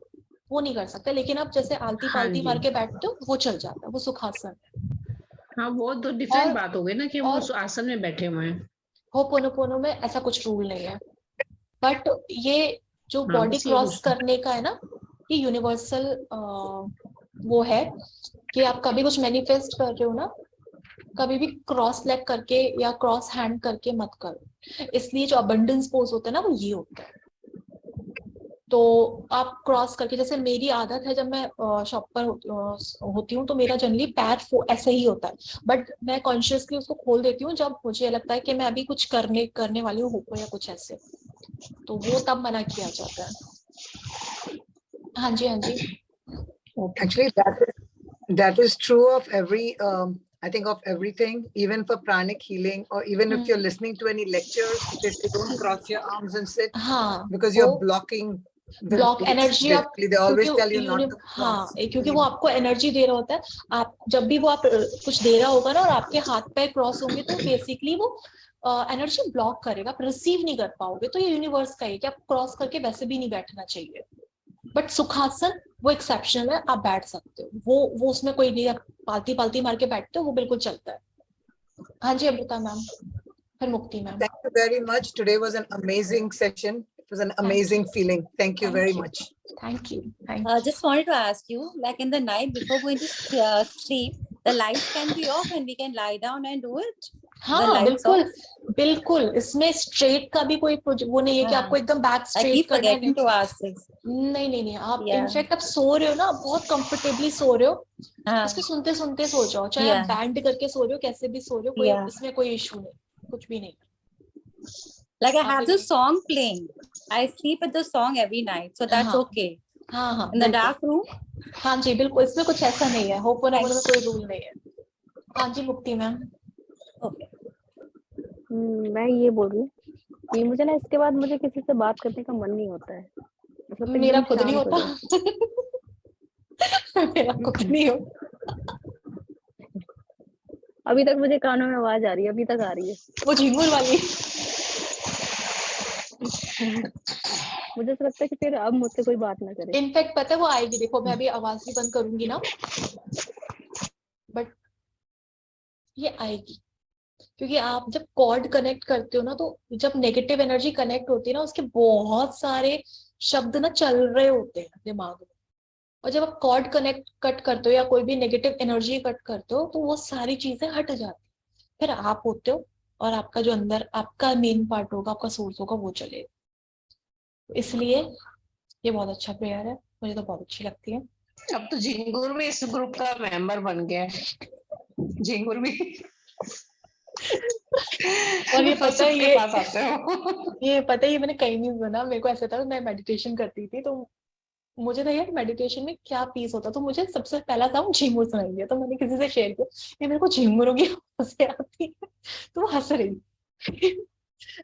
वो नहीं कर सकते। लेकिन आप जैसे आलती हाँ पालती जी। मार के बैठते हो वो चल जाता है, वो सुखासन है। हाँ, वो तो डिफरेंट और बात हो गई ना कि वो और आसन में बैठे हुए हैं। होपोनोपोनो में ऐसा कुछ रूल नहीं है। बट ये जो हाँ, बॉडी बस ये क्रॉस पूछना। करने का है ना, ये यूनिवर्सल वो है कि आप कभी कुछ मैनिफेस्ट कर रहे हो ना, कभी भी क्रॉस लेग करके या क्रॉस हैंड करके मत करो, इसलिए जो अबंडेंस पोज होता है ना वो ये होता है। तो आप क्रॉस करके, जैसे मेरी आदत है जब मैं शॉप पर होती हूँ तो मेरा जनरली पैर ऐसे ही होता है, बट मैं कॉन्शियसली उसको खोल देती हूँ जब मुझे लगता है कि मैं अभी कुछ करने वाली हूँ हुको या कुछ ऐसे, तो वो तब मना किया जाता है। हाँ जी, हाँ जी। Actually, that is true of every, I think of everything, even for pranic healing, or even if you're listening to any lectures, they say don't cross your arms and sit हाँ, because you're blocking the block release. Energy आप, Basically, they always क्योंकि tell you not to हाँ, cross. क्योंकि वो आपको energy दे रहा होता है। आप जब भी वो आप कुछ दे रहा होगा ना और आपके हाथ पैर क्रॉस होंगे तो बेसिकली वो एनर्जी ब्लॉक करेगा, आप रिसीव नहीं कर पाओगे। तो ये यूनिवर्स का है कि आप क्रॉस करके वैसे भी नहीं बैठना चाहिए, बट सुखासन वो एक्सेप्शनल है, आप बैठ सकते हो, वो उसमें कोई नहीं, आप पालती मार के बैठते हो, वो बिल्कुल चलता है। हाँ जी अमृता मैम, फिर मुक्ति ma'am. Thank you very much. Today was an amazing session. It was an amazing feeling. Thank you very much. Thank you. Just wanted to ask you, like in the night before going to sleep, the lights can be off and we can lie down and do it. हाँ बिल्कुल बिल्कुल, इसमें straight का भी कोई वो नहीं है कि आपको एकदम बैक स्ट्रेट करना है। नहीं, आप इनफैक्ट आप सो रहे हो ना, बहुत कंफर्टेबली सो रहे हो, इसको सुनते सुनते सो जाओ, चाहे आप बैंड करके सो रहे हो, कैसे भी सो रहे हो, कोई इसमें कोई इशू नहीं, कुछ भी नहीं। Like I have the song playing, I sleep with the song every night, so that's okay. हाँ in the dark room. हाँ जी बिल्कुल, इसमें कुछ ऐसा नहीं है, होपोनोपोनो में कोई रूल नहीं है। हाँ जी मुक्ति मैम। मैं ये बोल रही हूँ कि मुझे ना इसके बाद मुझे किसी से बात करने का मन नहीं होता है, मतलब मेरा खुद नहीं होता। मेरा खुद नहीं हो। अभी तक मुझे कानों में आवाज आ रही है, अभी तक आ रही है, वो झिंगुर वाली। मुझे ऐसा लगता है कि फिर अब मुझसे कोई बात ना करे। इनफैक्ट पता है वो आएगी, देखो मैं अभी आवाज भी बंद करूंगी ना, बट ये आएगी, क्योंकि आप जब कॉर्ड कनेक्ट करते हो ना, तो जब नेगेटिव एनर्जी कनेक्ट होती है ना, उसके बहुत सारे शब्द ना चल रहे होते हैं दिमाग में, और जब आप कॉर्ड कट करते हो या कोई भी नेगेटिव एनर्जी कट करते हो तो वो सारी चीजें हट जाती, फिर आप होते हो और आपका जो अंदर आपका मेन पार्ट होगा, आपका सोर्स होगा, वो चलेगा। इसलिए ये बहुत अच्छा प्रेयर है, मुझे तो बहुत अच्छी लगती है। अब तो झिंगुर भी इस ग्रुप का मेंबर बन गया है, झिंगुर भी। और ये पता है ये पता है, ये मैंने कहीं नहीं सुना, मेरे को ऐसा था, मैं मेडिटेशन करती थी तो मुझे था यार मेडिटेशन में क्या पीस होता, तो मुझे सबसे पहला साउंड झिंगुर सुनाई दिया, तो मैंने किसी से शेयर किया, ये मेरे को झिंगुरों की आवाज आती है, तो वो हंस रही।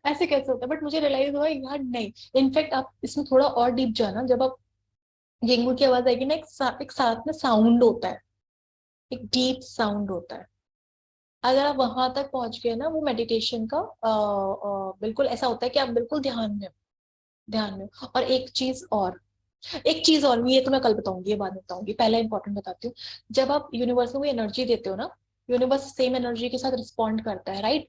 ऐसे कैसे होता है, बट मुझे रियलाइज हुआ यार नहीं, इनफैक्ट आप इसमें थोड़ा और डीप जाना, जब आप झिंगुर की आवाज आएगी ना, एक साथ में साउंड होता है, एक डीप साउंड होता है, अगर आप वहां तक पहुंच गए ना, वो मेडिटेशन का बिल्कुल ऐसा होता है कि आप बिल्कुल ध्यान में। और एक चीज और, ये तो मैं कल बताऊंगी, ये बाद में बताऊंगी, पहला इंपॉर्टेंट बताती हूँ। जब आप यूनिवर्स में कोई एनर्जी देते हो ना, यूनिवर्स सेम एनर्जी के साथ रिस्पॉन्ड करता है, राइट?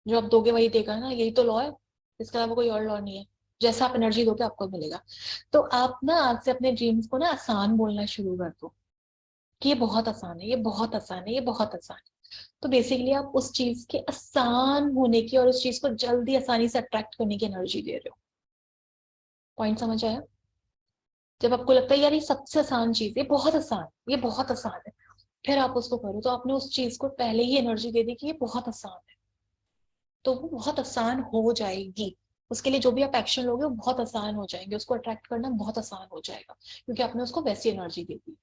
जो आप दोगे वही देगा ना, यही तो लॉ है, इसके अलावा कोई और लॉ नहीं है। जैसा आप एनर्जी दोगे आपको मिलेगा। तो आप ना आज से अपने ड्रीम्स को ना आसान बोलना शुरू कर दो कि ये बहुत आसान है, ये बहुत आसान है, ये बहुत आसान है। तो बेसिकली आप उस चीज के आसान होने की और उस चीज को जल्दी आसानी से अट्रैक्ट करने की एनर्जी दे रहे हो। पॉइंट समझ आया? जब आपको लगता है यार ये सबसे आसान चीज, ये बहुत आसान है, फिर आप उसको करो, तो आपने उस चीज को पहले ही एनर्जी दे दी कि ये बहुत आसान है, तो वो बहुत आसान हो जाएगी। उसके लिए जो भी आप एक्शन लोगे वो बहुत आसान हो जाएंगे, उसको अट्रैक्ट करना बहुत आसान हो जाएगा, क्योंकि आपने उसको वैसी एनर्जी दे दी।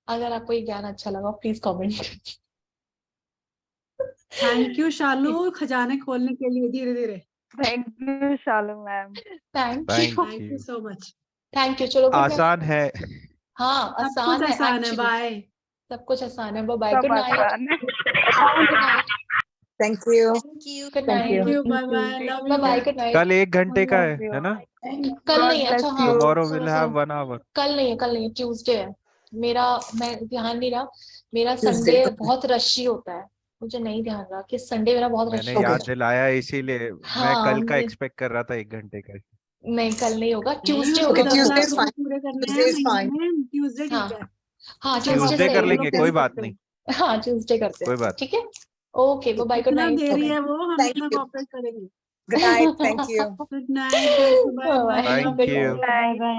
अगर आपको ये ज्ञान अच्छा लगा प्लीज कमेंट। थैंक यू शालू, खजाने खोलने के लिए धीरे धीरे। Thank you Shalu ma'am. Thank you so much. Thank you. चलो आसान है। हाँ आसान है, आसान है। बाय। सब कुछ आसान है। Bye, good night. Thank you. Good night. Bye bye, love you. Bye, good night. कल 1 घंटे का है ना? कल नहीं, अच्छा हाँ, Tomorrow we'll have 1 hour. कल नहीं है, ट्यूसडे है मेरा, मैं ध्यान नहीं रहा, मेरा Tuesday, संडे okay. बहुत रशी होता है, मुझे नहीं ध्यान रहा कि संडे मेरा बहुत रशी मैंने होता है। याद दिलाया इसीलिए। मैं कल का एक्सपेक्ट कर रहा था 1 घंटे का। नहीं कल नहीं होगा, नहीं, ट्यूसडे उसको होगा। Okay, 10 Tuesday लाख is रुपए fine. पूरे करने Tuesday हैं is fine. महीने में, ट्यूसडे ठीक है। हाँ अच्छा, ट्यूसडे ट्यूसडे सही कर है। लेंगे, कोई बात नहीं, हाँ ट्यूसडे करते कोई हैं, बात ठीक है। ओके बाय, गुड इतना नाइट। देरी Okay. है वो, हम Thank इतना you. कॉपरेट करेंगे। Good night. Thank you. Good night, bye bye. Thank good you. Night, bye bye.